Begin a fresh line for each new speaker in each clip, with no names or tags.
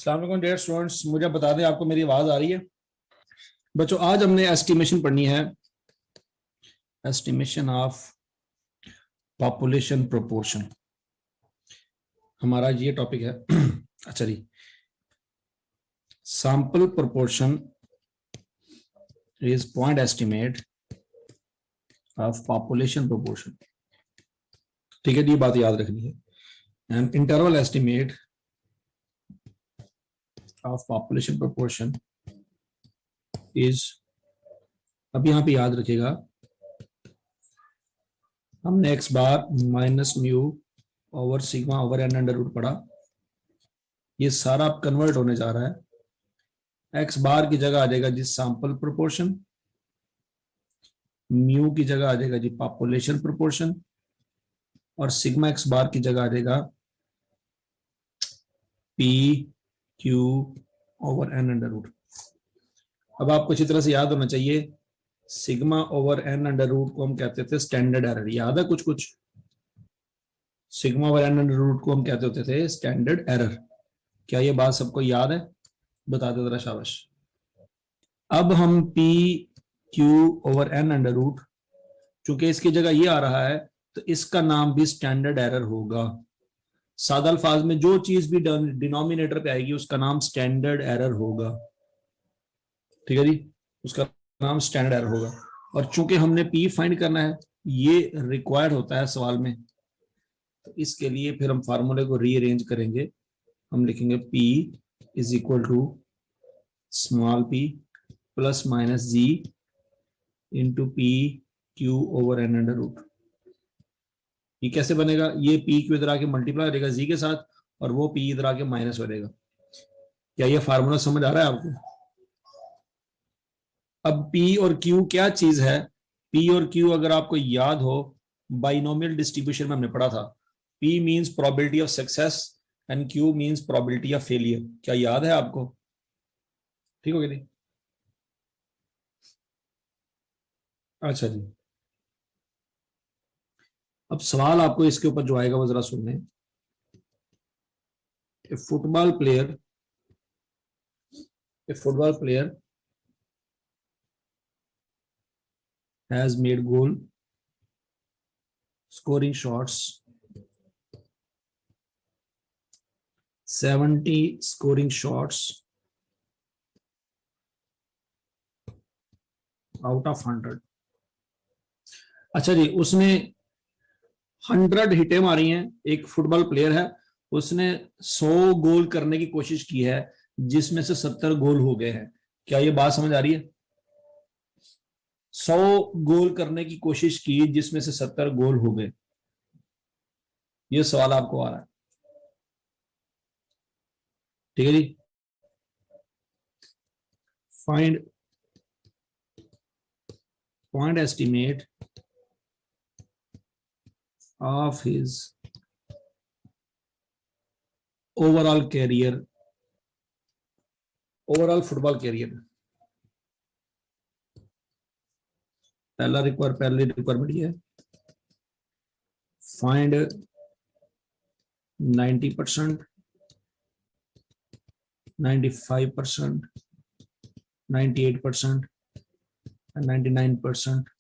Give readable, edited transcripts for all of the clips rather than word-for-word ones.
अस्सलाम वालेकुम dear students, मुझे बता दें आपको मेरी आवाज आ रही है? बच्चों, आज हमने एस्टिमेशन पढ़नी है, एस्टिमेशन ऑफ पॉपुलेशन प्रोपोर्शन। हमारा ये टॉपिक है। अच्छा जी, sample proportion is point estimate of population proportion. ठीक है, ये बात याद रखनी है। And interval estimate of population proportion is, अब यहां पे याद रखिएगा, हमने x bar minus mu over sigma over N under root पढ़ा। ये सारा अब कन्वर्ट होने जा रहा है। एक्स बार की जगह आ जाएगा जी सैंपल प्रोपोर्शन, म्यू की जगह आ जाएगा जी पॉपुलेशन प्रोपोर्शन, और सिग्मा एक्स बार की जगह आ जाएगा P Q over N under root. अब आपको अच्छी तरह से याद होना चाहिए, sigma over N under root को हम कहते थे स्टैंडर्ड एरर। याद है कुछ कुछ? Sigma over N under root को हम कहते होते थे स्टैंडर्ड एरर। क्या ये बात सबको याद है? बता दो जरा, शाबाश। अब हम P Q over N under root, चूंकि इसकी जगह ये आ रहा है तो इसका नाम भी स्टैंडर्ड एरर होगा। सादा अल्फाज में जो चीज भी डिनोमिनेटर पे आएगी उसका नाम स्टैंडर्ड एरर होगा। ठीक है जी, उसका नाम स्टैंडर्ड एरर होगा। और चूंकि हमने पी फाइंड करना है, ये रिक्वायर्ड होता है सवाल में, तो इसके लिए फिर हम फार्मूले को रीअरेंज करेंगे। हम लिखेंगे P is equal to small P plus minus ji into P Q over N under root. ये कैसे बनेगा? ये पी क्यू इधर आके मल्टीप्लाई हो जाएगा जी के साथ, और वो पी इधर आके माइनस हो जाएगा। क्या ये फार्मूला समझ आ रहा है आपको? अब P और Q क्या चीज है? P और Q अगर आपको याद हो, बाइनोमियल डिस्ट्रीब्यूशन में हमने पढ़ा था। P means probability of success and Q means probability of failure. क्या याद है आपको? ठीक हो गया जी? अच्छा जी, अब सवाल आपको इसके ऊपर जो आएगा वो जरा सुन लें। Football player has made goal, scoring shots, 70 scoring shots out of 100। अच्छा जी, उसने 100 हिटें मारी हैं। एक फुटबॉल प्लेयर है, उसने 100 गोल करने की कोशिश की है, जिसमें से 70 गोल हो गए हैं। क्या ये बात समझ आ रही है? 100 गोल करने की कोशिश की जिसमें से 70 गोल हो गए। ये सवाल आपको आ रहा है। ठीक है जी, find point estimate of his overall career, overall football career. पहली रिक्वायरमेंट ये है, find 90%, 95%, 98% and 99%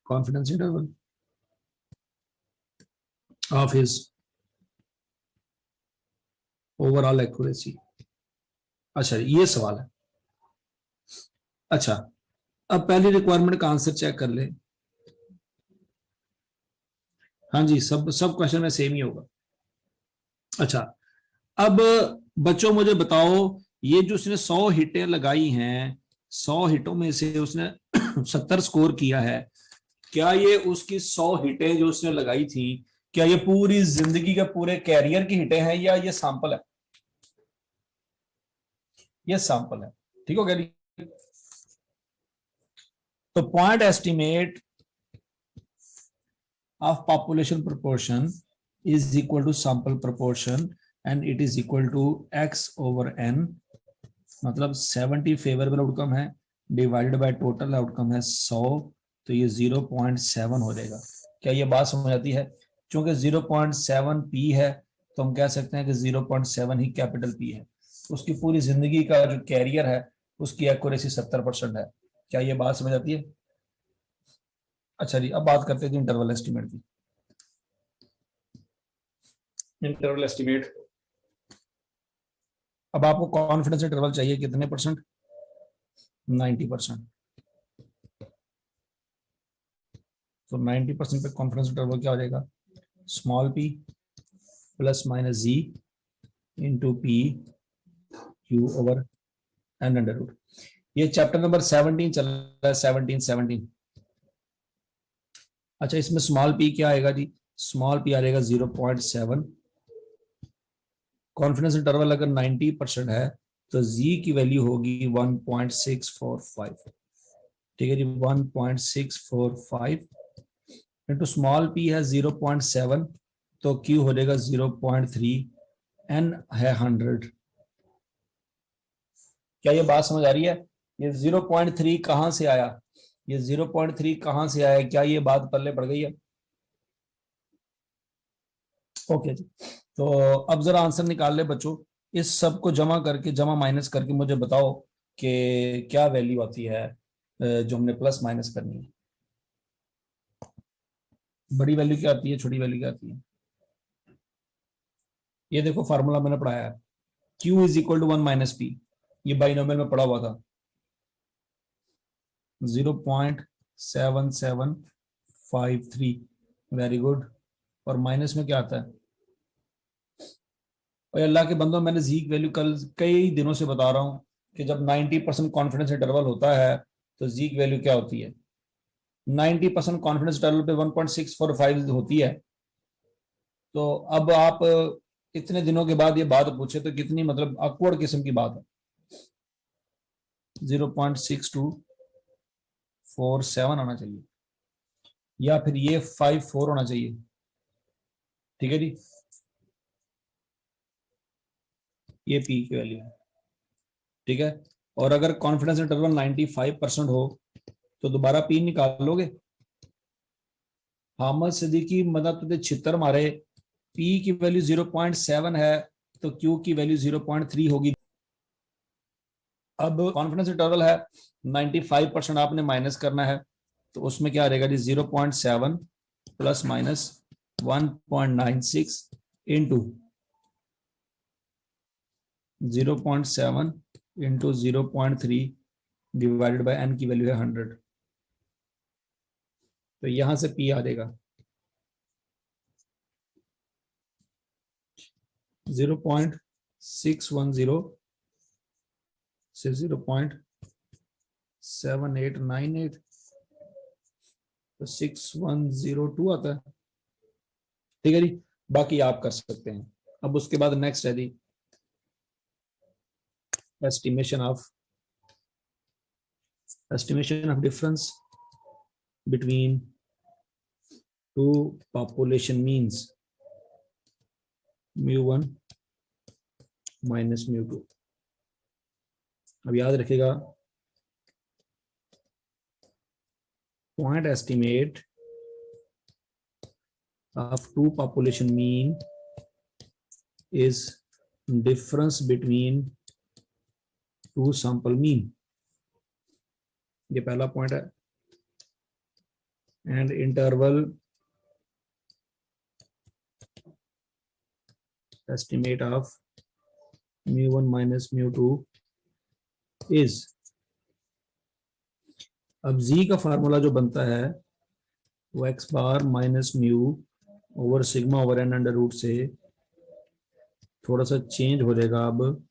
confidence interval of his overall accuracy। अच्छा, ये सवाल है। अच्छा, अब पहली रिक्वायरमेंट का आंसर चेक कर ले। हाँ जी, सब क्वेश्चन में सेम ही होगा। अच्छा, अब बच्चों मुझे बताओ, ये जो उसने 100 हिटें लगाई हैं, 100 हिटों में से उसने 70 स्कोर किया है। क्या ये उसकी 100 हिटें जो उसने लगाई थी, क्या ये पूरी जिंदगी के पूरे कैरियर की हिटें हैं या ये सैंपल है? ये सैंपल है। ठीक हो गया? तो point estimate of population proportion is equal to sample proportion and it is equal to x over n। मतलब 70 फेवरेबल आउटकम है डिवाइडेड बाय टोटल आउटकम है 100, तो ये 0.7 हो जाएगा। क्या ये बात समझ आती है? क्योंकि 0.7 p है तो हम कह सकते हैं कि 0.7 ही कैपिटल पी है। उसकी पूरी जिंदगी का जो कैरियर है उसकी एक्यूरेसी 70% है। क्या ये बात समझ आती है? अच्छा जी, अब बात करते हैं इंटरवल एस्टिमेट की। इंटरवल एस्टिमेट, अब आपको कॉन्फिडेंस इंटरवल चाहिए कितने परसेंट? 90%। तो 90% पे कॉन्फिडेंस इंटरवल क्या हो जाएगा? स्मॉल पी प्लस माइनस जी into P Q over N under root. ये चैप्टर नंबर 17 चल रहा है, 17। अच्छा, इसमें स्मॉल पी क्या आएगा जी? स्मॉल पी आ जाएगा 0.7। कॉन्फिडेंस इंटरवल अगर 90% है तो जी की वैल्यू होगी 1.645। ठीक है जी, 1.645 इंटू स्मॉल पी है 0.7 तो क्यू हो जाएगा 0.3, एन है 100। क्या ये बात समझ आ रही है? ये 0.3 कहां से आया? ये 0.3 कहां से आया? क्या ये बात पल्ले पड़ गई है? ओके जी, तो अब जरा आंसर निकाल ले बच्चों। इस सब को जमा करके, जमा माइनस करके मुझे बताओ कि क्या वैल्यू आती है जो हमने प्लस माइनस करनी है। बड़ी वैल्यू क्या आती है, छोटी वैल्यू क्या आती है? ये देखो फार्मूला मैंने पढ़ाया है, Q is equal to 1 - P। ये बाइनोमियल में पढ़ा हुआ था, 0.7753। Very good. और माइनस में क्या आता है? और अल्लाह के बंदों, मैंने जी की वैल्यू कल कई दिनों से बता रहा हूं कि जब 90% कॉन्फिडेंस इंटरवल होता है तो जी की वैल्यू क्या होती है? 90% कॉन्फिडेंस इंटरवल पे 1.645 होती है। तो अब आप इतने दिनों के बाद ये बात पूछे तो कितनी मतलब awkward किस्म की बात है। 0.6247 आना चाहिए, या फिर ये 54 होना चाहिए। ठीक है जी, ये पी की वैल्यू है। ठीक है, और अगर कॉन्फिडेंस इंटरवल 95% हो तो दोबारा पी निकाल लोगे। हामद सिद्दीकी मतलब तुझे छितर मारे, पी की वैल्यू 0.7 है तो क्यू की वैल्यू 0.3 होगी। अब कॉन्फिडेंस इंटरवल है 95%, आपने माइनस करना है तो उसमें क्या रहेगा जी? 0.7 plus minus 1.96 into 0.7 into 0.3 divided by N की वैल्यू है 100। तो यहां से पी आ जाएगा 0.610 से 0.7898, तो 6102 आता है। ठीक है जी, बाकी आप कर सकते हैं। अब उसके बाद नेक्स्ट है जी estimation of difference between two population means mu1 minus mu2। अब याद रखिएगा, point estimate of two population mean is difference between two sample mean। ये पहला पॉइंट है। And interval estimate of mu1 minus mu2 is, अब z का formula जो बनता है वो x bar minus mu over sigma over N under root से थोड़ा सा चेंज हो जाएगा। अब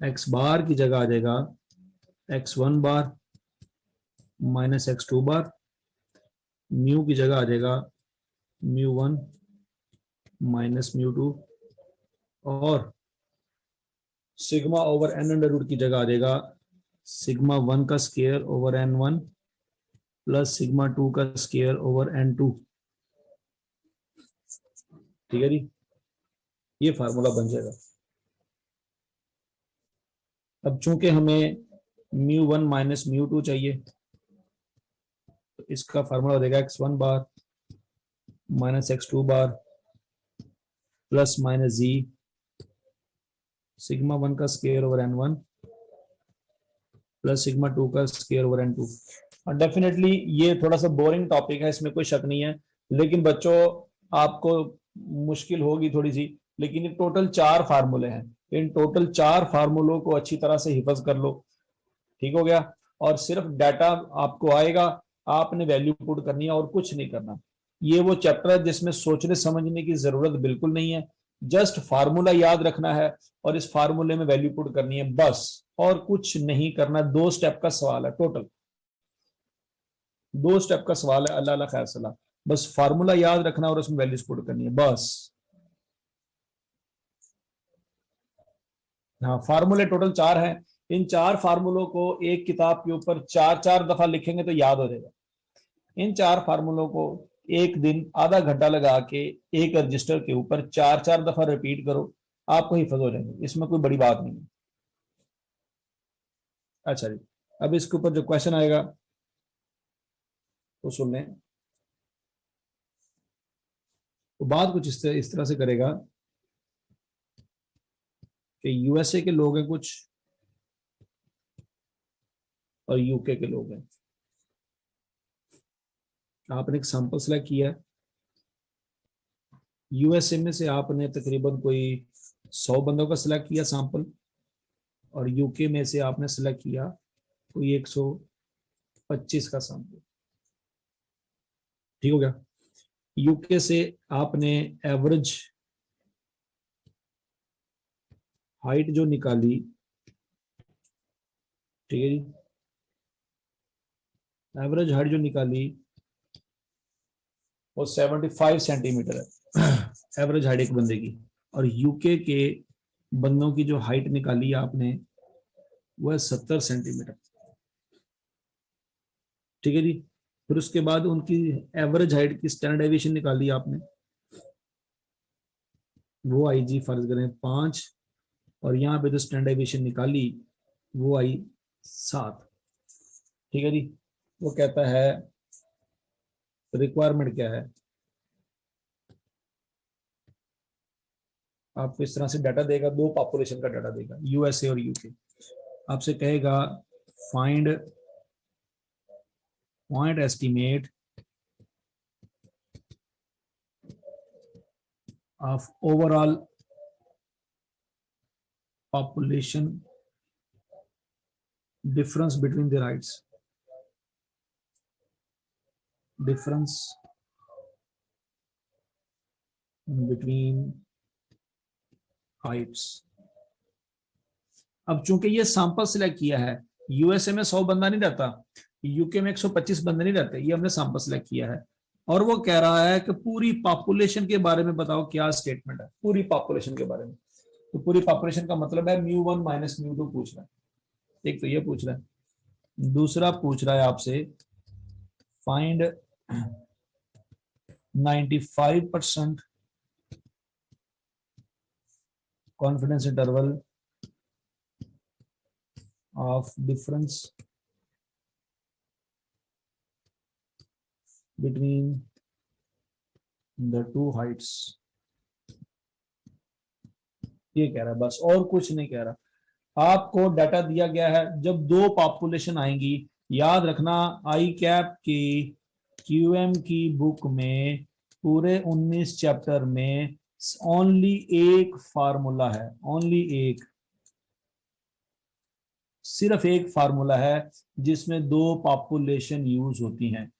x बार की जगह आ जाएगा x1 बार माइनस x2 बार, म्यू की जगह आ जाएगा mu1 माइनस mu2, और sigma over N under root की जगह आ जाएगा सिग्मा 1 का square over n1 plus sigma 2 का स्केयर ओवर n2। ठीक है जी, ये फार्मूला बन जाएगा। अब चूंकि हमें mu1 माइनस mu2 चाहिए तो इसका फार्मूला हो जाएगा x1 bar minus x2 bar plus minus जी सिग्मा 1 का square over n1 plus sigma 2 का स्क्वायर ओवर n2। और डेफिनेटली ये थोड़ा सा बोरिंग टॉपिक है, इसमें कोई शक नहीं है, लेकिन बच्चों आपको मुश्किल होगी थोड़ी सी, लेकिन ये टोटल 4 फार्मूले हैं। इन टोटल 4 फार्मूलों को अच्छी तरह से हिफज कर लो, ठीक हो गया। और सिर्फ डाटा आपको आएगा, आपने वैल्यू पुट करनी है और कुछ नहीं करना। ये वो चैप्टर है जिसमें सोचने समझने की जरूरत बिल्कुल नहीं है, जस्ट फार्मूला याद रखना है और इस फार्मूले में वैल्यू पुट करनी है बस, और कुछ नहीं करना। 2 स्टेप का सवाल है, टोटल 2 स्टेप का सवाल है। अल्लाह अल्लाह खैर सलाह, बस फार्मूला याद रखना और उसमें वैल्यूज पुट करनी है बस। हाँ, फार्मूले टोटल 4 हैं। इन 4 फार्मूलों को एक किताब के ऊपर 4-4 दफा लिखेंगे तो याद हो जाएगा। इन 4 फार्मूलों को एक दिन आधा घंटा लगा के एक रजिस्टर के ऊपर 4-4 दफा रिपीट करो, आपको हिफज हो जाएंगे, इसमें कोई बड़ी बात नहीं है। अच्छा जी, अब इसके ऊपर जो क्वेश्चन आएगा वो सुन लें। तो बात कुछ इस तरह से करेगा कि यूएसए के लोग हैं कुछ और यूके के लोग हैं। आपने एक सैंपल सेलेक्ट किया है, यूएसए में से आपने तकरीबन कोई 100 बंदों का सिलेक्ट किया सैंपल, और यूके में से आपने सिलेक्ट किया कोई 125 का सैंपल, ठीक हो गया। यूके से आपने एवरेज हाइट जो निकाली, ठीक है जी, एवरेज हाइट जो निकाली वो 75 सेंटीमीटर है एवरेज हाइट एक बंदे की। और यूके के बंदों की जो हाइट निकाली आपने वो है 70 सेंटीमीटर, ठीक है जी। फिर उसके बाद उनकी एवरेज हाइट की स्टैंडर्ड डेविएशन निकाली आपने, वो आई जी फर्ज करें 5, और यहाँ पे जो स्टैंडर्ड डेविएशन निकाली वो आई 7, ठीक है जी। वो कहता है रिक्वायरमेंट क्या है, आपको इस तरह से डाटा देगा, 2 पॉपुलेशन का डाटा देगा, यूएसए और यूके। आपसे कहेगा find point estimate of overall population difference between the rights, difference between Heights. अब चूंकि ये सैंपल सिलेक्ट किया है, यूएसए में 100 बंदा नहीं रहता, यूके में 125 बंदे नहीं रहते, ये हमने सैंपल सिलेक्ट किया है। और वो कह रहा है कि पूरी पॉपुलेशन के बारे में बताओ क्या स्टेटमेंट है, पूरी पॉपुलेशन के बारे में। तो पूरी पॉपुलेशन का मतलब है μ1 माइनस μ2 पूछ रहा है, एक तो ये पूछ रहा है। दूसरा पूछ रहा है आपसे find 95% confidence interval of difference between the two heights। ये कह रहा है बस, और कुछ नहीं कह रहा। आपको डाटा दिया गया है, जब 2 पॉपुलेशन आएंगी, याद रखना आई कैप की क्यूएम की बुक में पूरे 19 चैप्टर में ओनली एक फार्मूला है, ओनली एक, सिर्फ एक फार्मूला है जिसमें 2 पॉपुलेशन यूज होती हैं।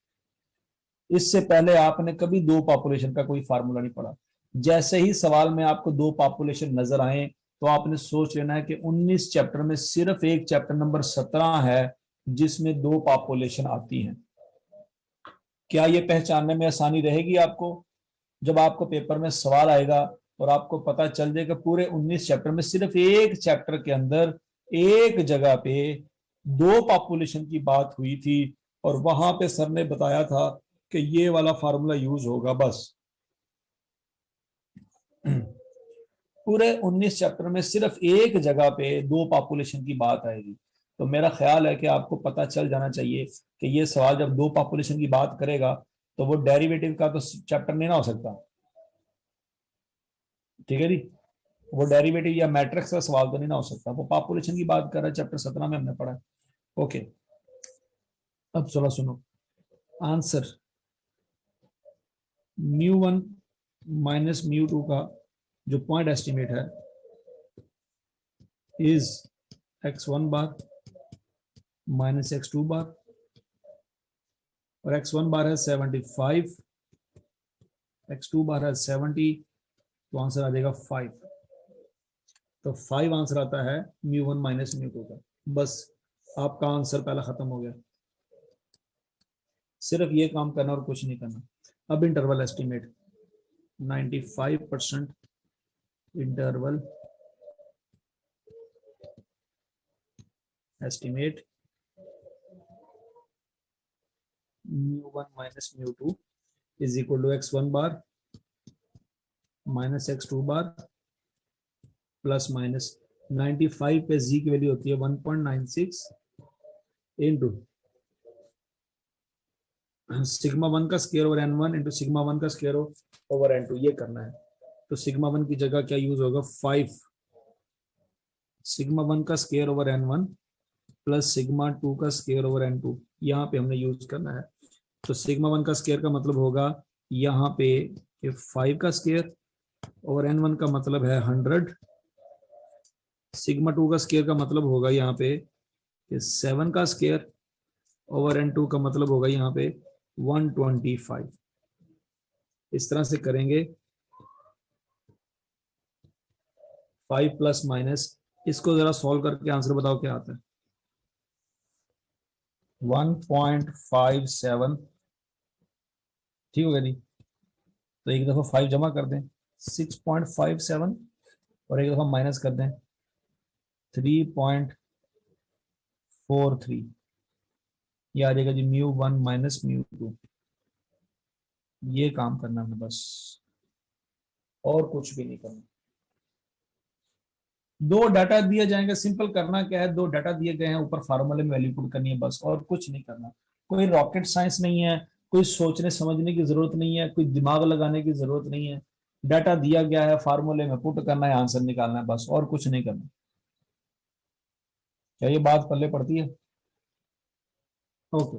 इससे पहले आपने कभी 2 पॉपुलेशन का कोई फार्मूला नहीं पढ़ा। जैसे ही सवाल में आपको 2 पॉपुलेशन नजर आए तो आपने सोच लेना है कि 19 चैप्टर में सिर्फ एक चैप्टर नंबर 17 है जिसमें 2 पॉपुलेशन आती हैं। क्या ये पहचानने में आसानी रहेगी आपको? जब आपको पेपर में सवाल आएगा और आपको पता चल जाएगा पूरे 19 चैप्टर में सिर्फ एक चैप्टर के अंदर एक जगह पे 2 पॉपुलेशन की बात हुई थी और वहां पे सर ने बताया था कि ये वाला फार्मूला यूज होगा, बस। पूरे 19 चैप्टर में सिर्फ एक जगह पे 2 पॉपुलेशन की बात आएगी। तो मेरा ख्याल है कि आपको पता चल जाना चाहिए कि ये सवाल जब 2 पॉपुलेशन की बात करेगा तो वो डेरिवेटिव का तो चैप्टर नहीं ना हो सकता। ठीक है जी। वो डेरिवेटिव या मैट्रिक्स का सवाल तो नहीं ना हो सकता, वो पॉपुलेशन की बात कर रहा है, चैप्टर 17 में हमने पढ़ा है। ओके, अब चलो सुनो आंसर। μ1 माइनस μ2 का जो पॉइंट एस्टिमेट है is x1 bar minus x2 बार, और x1 बार है 75, x2 बार है 70, तो आंसर आ जाएगा 5। तो 5 आंसर आता है μ1 माइनस μ2 का। बस आपका आंसर पहला खत्म हो गया, सिर्फ ये काम करना और कुछ नहीं करना। अब interval estimate 95% interval estimate μ1 minus μ2 is equal to x1 bar minus x2 bar plus minus 95 पे z की वैल्यू होती है 1.96 इंटू सिग्मा 1 का square over n1 into sigma 1 का स्क्वायर ओवर n2, ये करना है। तो सिग्मा 1 की जगह क्या यूज होगा, 5 सिग्मा 1 का square over n1 plus sigma 2 का स्क्वायर ओवर n2, यहाँ पे हमने यूज करना है। तो सिग्मा 1 का स्क्वायर का मतलब होगा यहाँ पे 5 का स्क्वायर ओवर n1 का मतलब है 100, सिग्मा 2 का स्क्वायर का मतलब होगा यहाँ पे 7 का स्क्वायर ओवर n2 का मतलब होगा यहाँ पे 125। इस तरह से करेंगे 5 प्लस माइनस, इसको जरा सॉल्व करके आंसर बताओ क्या आता है। 1.57, ठीक हो गया जी। तो एक दफा 5 जमा कर दें 6.57, और एक दफा माइनस कर दें 3.43, ये आ जाएगा जी μ1 माइनस μ2। ये काम करना है बस, और कुछ भी नहीं करना। दो डाटा दिए जाएंगे, सिंपल करना क्या है, दो डाटा दिए गए हैं, ऊपर फार्मूले में वैल्यू पुट करनी है बस, और कुछ नहीं करना। कोई रॉकेट साइंस नहीं है, कोई सोचने समझने की जरूरत नहीं है, कोई दिमाग लगाने की जरूरत नहीं है। डाटा दिया गया है, फार्मूले में पुट करना है, आंसर निकालना है बस, और कुछ नहीं करना। क्या ये बात पल्ले पड़ती है? ओके।